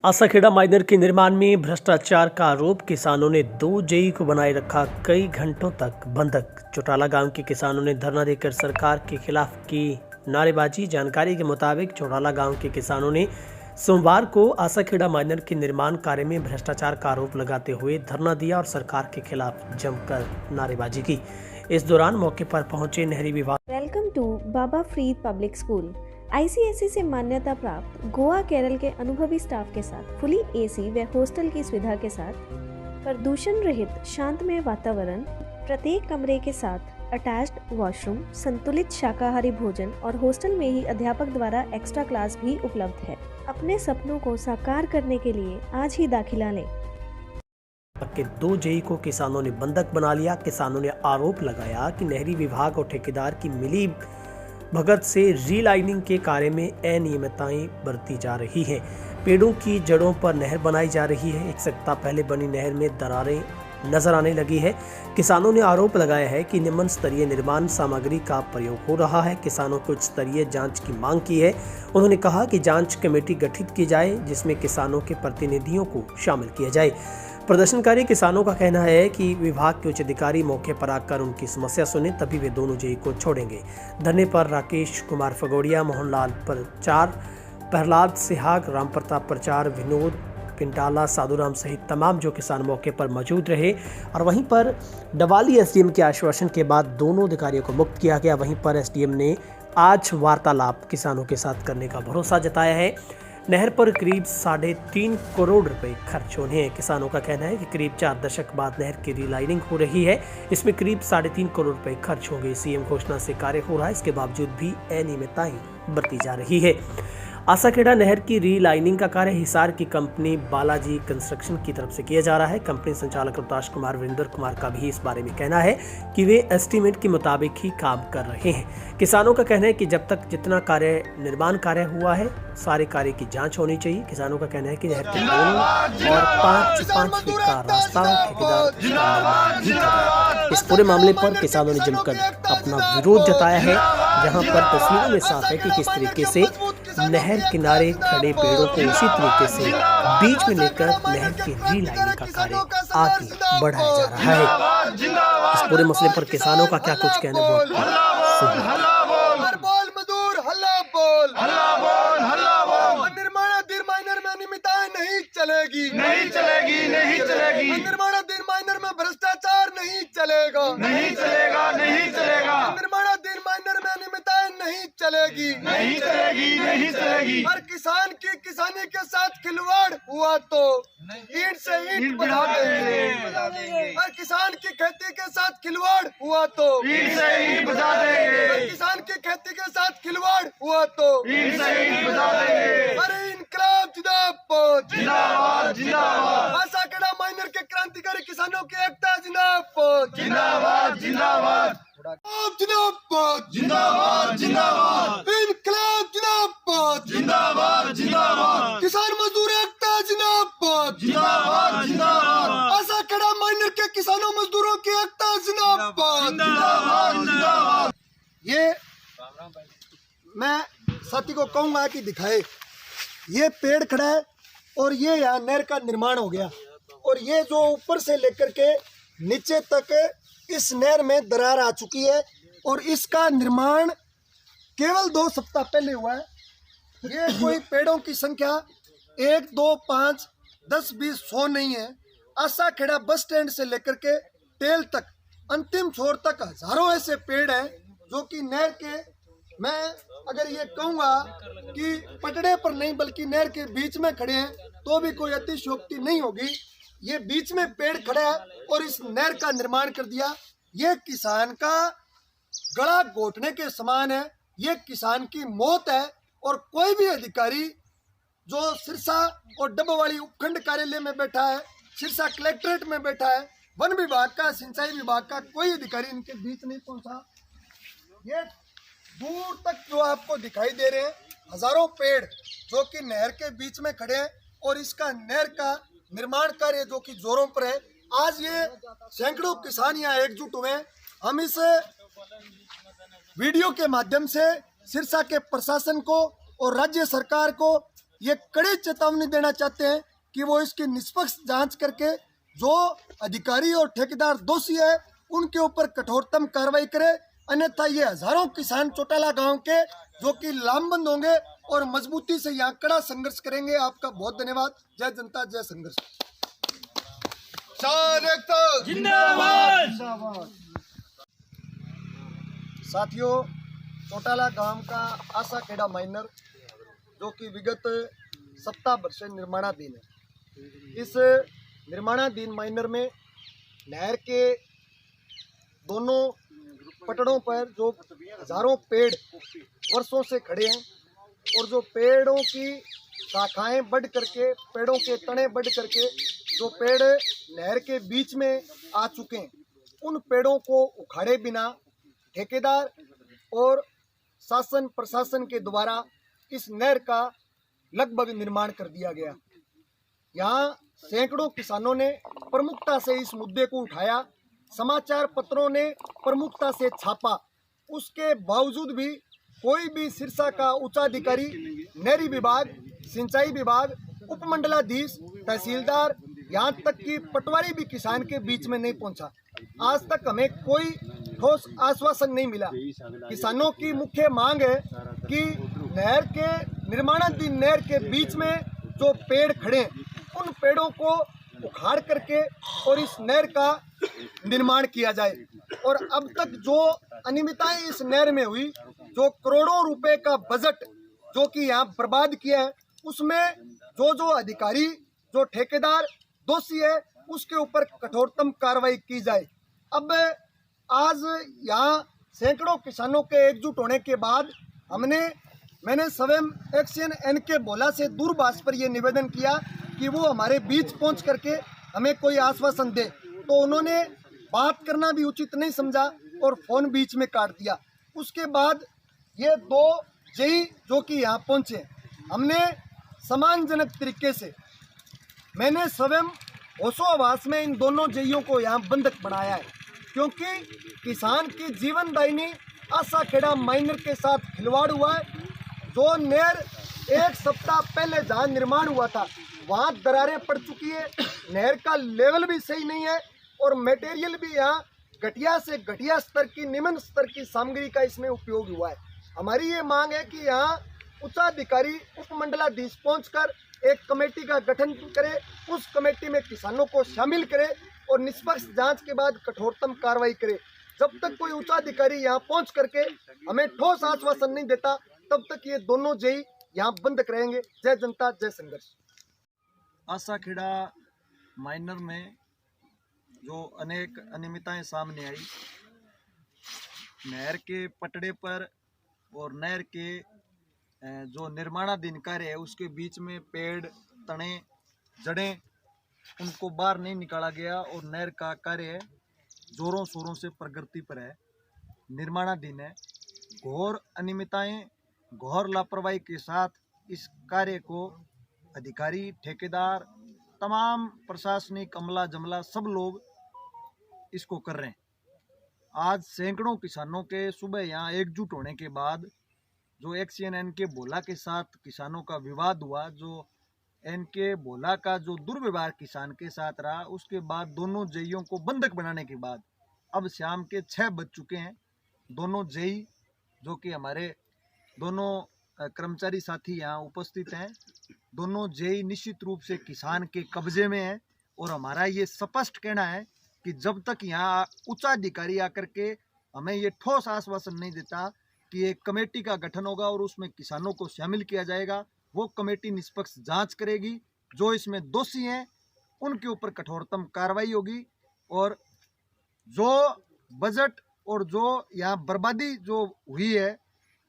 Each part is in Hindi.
आसाखेड़ा माइनर के निर्माण में भ्रष्टाचार का आरोप, किसानों ने 2 जेई को बनाए रखा कई घंटों तक बंधक। चौटाला गांव के किसानों ने धरना देकर सरकार के खिलाफ की नारेबाजी। जानकारी के मुताबिक चौटाला गांव के किसानों ने सोमवार को आसाखेड़ा माइनर के निर्माण कार्य में भ्रष्टाचार का आरोप लगाते हुए धरना दिया और सरकार के खिलाफ जमकर नारेबाजी की। इस दौरान मौके पर पहुंचे नहरी विभाग। Welcome to Baba Farid public school. ICSE से मान्यता प्राप्त गोवा केरल के अनुभवी स्टाफ के साथ फुली एसी व हॉस्टल की सुविधा के साथ प्रदूषण रहित शांतमय वातावरण, प्रत्येक कमरे के साथ अटैच्ड वॉशरूम, संतुलित शाकाहारी भोजन और हॉस्टल में ही अध्यापक द्वारा एक्स्ट्रा क्लास भी उपलब्ध है। अपने सपनों को साकार करने के लिए आज ही दाखिला लें। के 2 जेई को किसानों ने बंधक बना लिया। किसानों ने आरोप लगाया कि नहरी विभाग और ठेकेदार की मिली भगत से रीलाइनिंग के कार्य में अनियमितताएं बरती जा रही हैं। पेड़ों की जड़ों पर नहर बनाई जा रही है। एक सप्ताह पहले बनी नहर में दरारें नजर आने लगी है। किसानों ने आरोप लगाया है कि निम्न स्तरीय निर्माण सामग्री का प्रयोग हो रहा है। किसानों को उच्च स्तरीय जांच की मांग की है। उन्होंने कहा कि जांच कमेटी गठित की जाए जिसमें किसानों के प्रतिनिधियों को शामिल किया जाए। प्रदर्शनकारी किसानों का कहना है कि विभाग के उच्च अधिकारी मौके पर आकर उनकी समस्या सुने, तभी वे दोनों जेई को छोड़ेंगे। धरने पर राकेश कुमार फगोड़िया, मोहनलाल प्रचार, प्रहलाद सिहाग, राम प्रताप प्रचार, विनोद पिंटाला, साधुराम सहित तमाम जो किसान मौके पर मौजूद रहे। और वहीं पर डवाली एसडीएम के आश्वासन के बाद दोनों अधिकारियों को मुक्त किया गया। वहीं पर एसडीएम ने आज वार्तालाप किसानों के साथ करने का भरोसा जताया है। नहर पर करीब 3.5 करोड़ रुपए खर्च होने हैं। किसानों का कहना है कि करीब 4 दशक बाद नहर की रीलाइनिंग हो रही है। इसमें करीब 3.5 करोड़ रुपए खर्च होंगे। सीएम घोषणा से कार्य हो रहा है, इसके बावजूद भी अनियमितताएं बरती जा रही है। आसाखेड़ा नहर की रीलाइनिंग का कार्य हिसार की कंपनी बालाजी कंस्ट्रक्शन की तरफ से किया जा रहा है। कंपनी संचालक रुताश कुमार, वीरेंद्र कुमार का भी इस बारे में कहना है कि वे एस्टीमेट के मुताबिक ही काम कर रहे हैं। किसानों का कहना है कि जब तक जितना निर्माण कार्य हुआ है, सारे कार्य की जांच होनी चाहिए। किसानों का कहना है कि नहर के 2 और 5 फीट का रास्ता ठेकेदार इस पूरे मामले पर किसानों ने जमकर अपना विरोध जताया है, जहां पर तस्वीरों में साफ है कि किस तरीके से नहर किनारे खड़े पेड़ों को उसी तरीके से बीच में लेकर नहर की रीलाइनिंग का कार्य आगे बढ़ाया जा रहा है। इस पूरे मसले पर किसानों का क्या कुछ कहना है। चलेगी नहीं चलेगी नहीं चलेगी। निर्माणाधीन माइनर में भ्रष्टाचार नहीं चलेगा नहीं चलेगा नहीं चलेगा। निर्माणाधीन माइनर में अनियमितताएं नहीं चलेगी नहीं चलेगी नहीं चलेगी। और किसान की किसानी के साथ खिलवाड़ हुआ तो ईंट से ईंट बढ़ा देंगे। और किसान की खेती के साथ खिलवाड़ हुआ तो ईंट से ईंट बढ़ा देंगे। किसान की खेती के साथ खिलवाड़ हुआ तो ईंट से ईंट बढ़ा देंगे। अरे इनकलाब जिंदाबाद जिंदाबाद जिंदाबाद। आसाखेड़ा माइनर के क्रांतिकारी किसानों की एकता जिंदाबाद जिंदाबाद जिंदाबाद जिंदाबाद जिंदाबाद जिंदाबाद। इनकलाब जिंदाबाद जिंदाबाद जिंदाबाद। किसान मजदूर एकता जिंदाबाद जिंदाबाद जिंदाबाद। आसाखेड़ा माइनर के किसानों मजदूरों की एकता जिंदाबाद जिंदाबाद जिंदाबाद। ये मैं साथी को कहूंगा कि दिखाए, ये पेड़ खड़ा है और ये यहाँ नहर का निर्माण हो गया, और ये जो ऊपर से लेकर के नीचे तक इस नहर में दरार आ चुकी है, और इसका निर्माण केवल 2 सप्ताह पहले हुआ है। ये कोई पेड़ों की संख्या 1, 2, 5, 10, 20, 100 नहीं है। आसाखेड़ा बस स्टैंड से लेकर के टेल तक अंतिम छोर तक हजारों ऐसे पेड़ हैं जो कि नहर के, मैं अगर ये कहूँगा कि पटड़े पर नहीं बल्कि नहर के बीच में खड़े हैं तो भी कोई अतिशयोक्ति नहीं होगी। ये बीच में पेड़ खड़ा है और इस नहर का निर्माण कर दिया। ये किसान का गला घोटने के समान है। ये किसान की मौत है। और कोई भी अधिकारी जो सिरसा और डब्बावाली उपखंड कार्यालय में बैठा है, सिरसा कलेक्ट्रेट में बैठा है, वन विभाग का, सिंचाई विभाग का कोई अधिकारी इनके बीच नहीं पहुंचा। ये दूर तक जो आपको दिखाई दे रहे हैं हजारों पेड़ जो कि नहर के बीच में खड़े हैं, और इसका नहर का निर्माण कार्य जो कि जोरों पर है। आज ये सैकड़ों किसान यहाँ एकजुट हुए हैं। हम इस वीडियो के माध्यम से सिरसा के प्रशासन को और राज्य सरकार को ये कड़ी चेतावनी देना चाहते हैं कि वो इसकी निष्पक्ष जांच करके जो अधिकारी और ठेकेदार दोषी है उनके ऊपर कठोरतम कार्रवाई करे, अन्यथा ये हजारों किसान चौटाला गांव के जो कि लामबंद होंगे और मजबूती से यहाँ कड़ा संघर्ष करेंगे। आपका बहुत धन्यवाद। जय जनता जय संघर्ष। जिंदाबाद। साथियों, चौटाला गांव का आशा खेड़ा माइनर जो कि विगत सप्ताह भर से निर्माणाधीन है, इस निर्माणाधीन माइनर में नहर के दोनों पटड़ों पर जो हजारों पेड़ वर्षों से खड़े हैं और जो पेड़ों की शाखाएं बढ़ करके, पेड़ों के तने बढ़ करके जो पेड़ नहर के बीच में आ चुके हैं, उन पेड़ों को उखाड़े बिना ठेकेदार और शासन प्रशासन के द्वारा इस नहर का लगभग निर्माण कर दिया गया। यहाँ सैकड़ों किसानों ने प्रमुखता से इस मुद्दे को उठाया, समाचार पत्रों ने प्रमुखता से छापा, उसके बावजूद भी कोई भी सिरसा का उच्चाधिकारी, नहरी विभाग, सिंचाई विभाग, उपमंडलाधीश, तहसीलदार, यहाँ तक कि पटवारी भी किसान के बीच में नहीं पहुंचा। आज तक हमें कोई ठोस आश्वासन नहीं मिला। किसानों की मुख्य मांग है कि नहर के निर्माणाधीन नहर के बीच में जो पेड़ खड़े हैं, उन पेड़ों को उखाड़ करके और इस नहर का निर्माण किया जाए। और अब तक जो अनियमितताएं इस नहर में हुई, जो करोड़ों रुपए का बजट जो कि यहाँ बर्बाद किया है, उसमें जो अधिकारी, जो ठेकेदार दोषी है, उसके ऊपर कठोरतम कार्रवाई की जाए। अब आज यहाँ सैकड़ों किसानों के एकजुट होने के बाद मैंने स्वयं एक्शन एनके भोला से दूरभाष पर यह निवेदन किया कि वो हमारे बीच पहुंच करके हमें कोई आश्वासन दे, तो उन्होंने बात करना भी उचित नहीं समझा और फोन बीच में काट दिया। उसके बाद ये दो जेई जो कि यहाँ पहुंचे, हमने सम्मानजनक तरीके से, मैंने स्वयं होशोहवास में इन दोनों जेईओं को यहाँ बंधक बनाया है, क्योंकि किसान की जीवनदायिनी आशा खेड़ा माइनर के साथ खिलवाड़ हुआ है। जो नहर एक सप्ताह पहले जहाँ निर्माण हुआ था वहाँ दरारें पड़ चुकी है, नहर का लेवल भी सही नहीं है और मटेरियल भी यहाँ घटिया से घटिया स्तर की, निम्न स्तर की सामग्री का इसमें उपयोग हुआ है। हमारी ये मांग है कि यहाँ उच्चाधिकारी, उपमंडलाधीश पहुंचकर एक कमेटी का गठन करे, उस कमेटी में किसानों को शामिल करे और निष्पक्ष जांच के बाद कठोरतम कार्रवाई करे। जब तक कोई उच्चाधिकारी यहाँ पहुंच करके हमें ठोस आश्वासन नहीं देता, तब तक ये दोनों जेई यहाँ बंधक रहेंगे। जय जनता जय संघर्ष। आशा खेड़ा माइनर में जो अनेक अनियमितताएं सामने आई, नहर के पटड़े पर और नहर के जो निर्माणाधीन कार्य है उसके बीच में पेड़, तने, जड़ें, उनको बाहर नहीं निकाला गया और नहर का कार्य जोरों शोरों से प्रगति पर है, निर्माणाधीन है। घोर अनियमितताएं, घोर लापरवाही के साथ इस कार्य को अधिकारी, ठेकेदार, तमाम प्रशासनिक अमला जमला सब लोग इसको कर रहे हैं। आज सैकड़ों किसानों के सुबह यहाँ एकजुट होने के बाद जो एक्शन एनके भोला के साथ किसानों का विवाद हुआ, जो एनके भोला का जो दुर्व्यवहार किसान के साथ रहा, उसके बाद दोनों जेईओं को बंधक बनाने के बाद अब शाम के 6 बज चुके हैं। दोनों जेई जो कि हमारे दोनों कर्मचारी साथी यहाँ उपस्थित हैं, दोनों जेई निश्चित रूप से किसान के कब्जे में है और हमारा ये स्पष्ट कहना है कि जब तक यहाँ उच्चाधिकारी आकर के हमें ये ठोस आश्वासन नहीं देता कि एक कमेटी का गठन होगा और उसमें किसानों को शामिल किया जाएगा, वो कमेटी निष्पक्ष जांच करेगी, जो इसमें दोषी हैं उनके ऊपर कठोरतम कार्रवाई होगी और जो बजट और जो यहाँ बर्बादी जो हुई है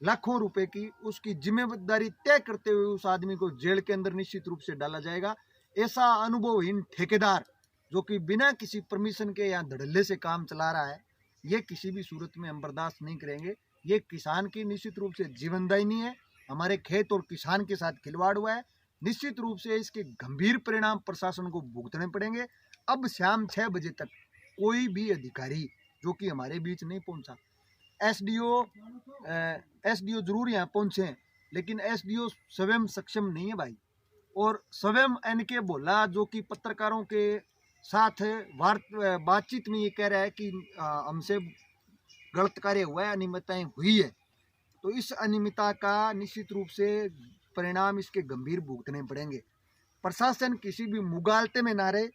लाखों रुपए की, उसकी जिम्मेदारी तय करते हुए उस आदमी को जेल के अंदर निश्चित रूप से डाला जाएगा। ऐसा अनुभवहीन ठेकेदार जो कि बिना किसी परमिशन के यहाँ धड़ल्ले से काम चला रहा है, ये किसी भी सूरत में हम बर्दाश्त नहीं करेंगे। ये किसान की निश्चित रूप से जीवनदायिनी है, हमारे खेत और किसान के साथ खिलवाड़ हुआ है। निश्चित रूप से इसके गंभीर परिणाम प्रशासन को भुगतने पड़ेंगे। अब शाम 6 बजे तक कोई भी अधिकारी जो कि हमारे बीच नहीं पहुंचा, एसडीओ जरूर यहाँ पहुंचे हैं, लेकिन एसडीओ स्वयं सक्षम नहीं है भाई। और स्वयं NK भोला जो कि पत्रकारों के साथ बातचीत में ये कह रहा है कि हमसे गलत कार्य हुआ है, अनियमितताएं हुई है। तो इस अनियमितता का निश्चित रूप से परिणाम इसके गंभीर भुगतने पड़ेंगे। प्रशासन किसी भी मुगालते में ना रहे,